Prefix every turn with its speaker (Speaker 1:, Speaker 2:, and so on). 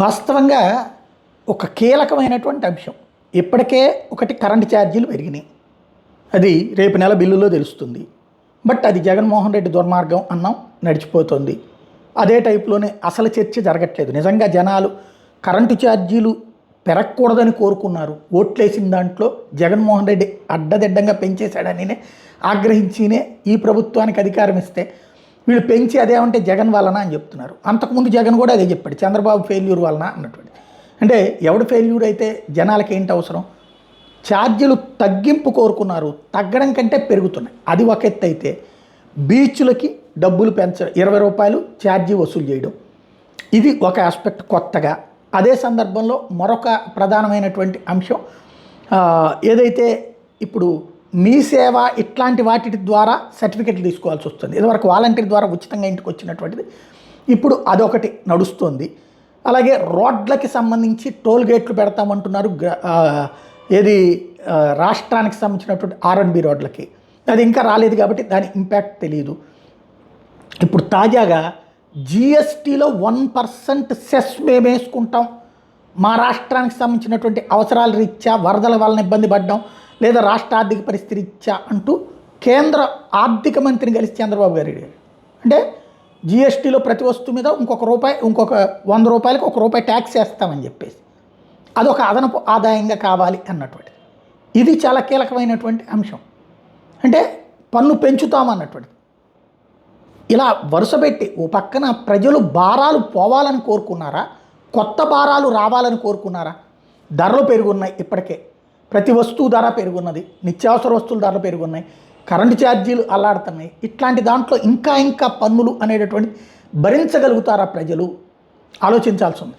Speaker 1: వాస్తవంగా ఒక కీలకమైనటువంటి అంశం. ఇప్పటికే ఒకటి కరెంటు ఛార్జీలు పెరిగినాయి. అది రేపు నెల బిల్లులో తెలుస్తుంది. బట్ అది జగన్మోహన్ రెడ్డి దుర్మార్గం అన్నాం, నడిచిపోతుంది. అదే టైప్లోనే అసలు చర్చ జరగట్లేదు. నిజంగా జనాలు కరెంటు ఛార్జీలు పెరగకూడదని కోరుకున్నారు. ఓట్లేసిన దాంట్లో జగన్మోహన్ రెడ్డి అడ్డదిడ్డంగా పెంచేశాడని ఆగ్రహించినే ఈ ప్రభుత్వానికి అధికారం ఇస్తే వీళ్ళు పెంచి అదేమంటే జగన్ వలన అని చెప్తున్నారు. అంతకుముందు జగన్ కూడా అదే చెప్పాడు, చంద్రబాబు ఫెయిల్యూర్ వలన అన్నటువంటి. అంటే ఎవడు ఫెయిల్యూర్ అయితే జనాలకి ఏంటి అవసరం? ఛార్జీలు తగ్గింపు కోరుకున్నారు, తగ్గడం కంటే పెరుగుతున్నాయి. అది ఒక ఎత్తు అయితే బీచ్లకి డబ్బులు పెంచడం, 20 రూపాయలు ఛార్జీ వసూలు చేయడం, ఇది ఒక ఆస్పెక్ట్ కొత్తగా. అదే సందర్భంలో మరొక ప్రధానమైనటువంటి అంశం ఏదైతే ఇప్పుడు మీ సేవ ఇట్లాంటి వాటి ద్వారా సర్టిఫికెట్లు తీసుకోవాల్సి వస్తుంది. ఇదివరకు వాలంటీర్ ద్వారా ఉచితంగా ఇంటికి వచ్చినటువంటిది ఇప్పుడు అదొకటి నడుస్తుంది. అలాగే రోడ్లకి సంబంధించి టోల్ గేట్లు పెడతామంటున్నారు. ఏది రాష్ట్రానికి సంబంధించినటువంటి R&B రోడ్లకి అది ఇంకా రాలేదు కాబట్టి దాని ఇంపాక్ట్ తెలియదు. ఇప్పుడు తాజాగా GSTలో 1% సెస్ మేము వేసుకుంటాం, మా రాష్ట్రానికి సంబంధించినటువంటి అవసరాల రీత్యా వరదల వలన ఇబ్బంది పడ్డాం, లేదా రాష్ట్ర ఆర్థిక పరిస్థితి రీత్యా అంటూ కేంద్ర ఆర్థిక మంత్రిని కలిసి చంద్రబాబు గారు అంటే GSTలో ప్రతి వస్తువు మీద ఇంకొక 100 రూపాయలకు ₹1 ట్యాక్స్ వేస్తామని చెప్పేసి అదొక అదనపు ఆదాయంగా కావాలి అన్నటువంటిది. ఇది చాలా కీలకమైనటువంటి అంశం. అంటే పన్ను పెంచుతామన్నటువంటిది. ఇలా వరుసపెట్టి ఓ పక్కన ప్రజలు భారాలు పోవాలని కోరుకున్నారా, కొత్త భారాలు రావాలని కోరుకున్నారా? ధరలు పెరుగున్నాయి, ఇప్పటికే ప్రతి వస్తువు ధర పెరుగున్నది, నిత్యావసర వస్తువుల ధరలు పెరుగున్నాయి, కరెంటు ఛార్జీలు అల్లాడుతున్నాయి. ఇట్లాంటి దాంట్లో ఇంకా పన్నులు అనేటటువంటి భరించగలుగుతారా ప్రజలు? ఆలోచించాల్సి ఉంది.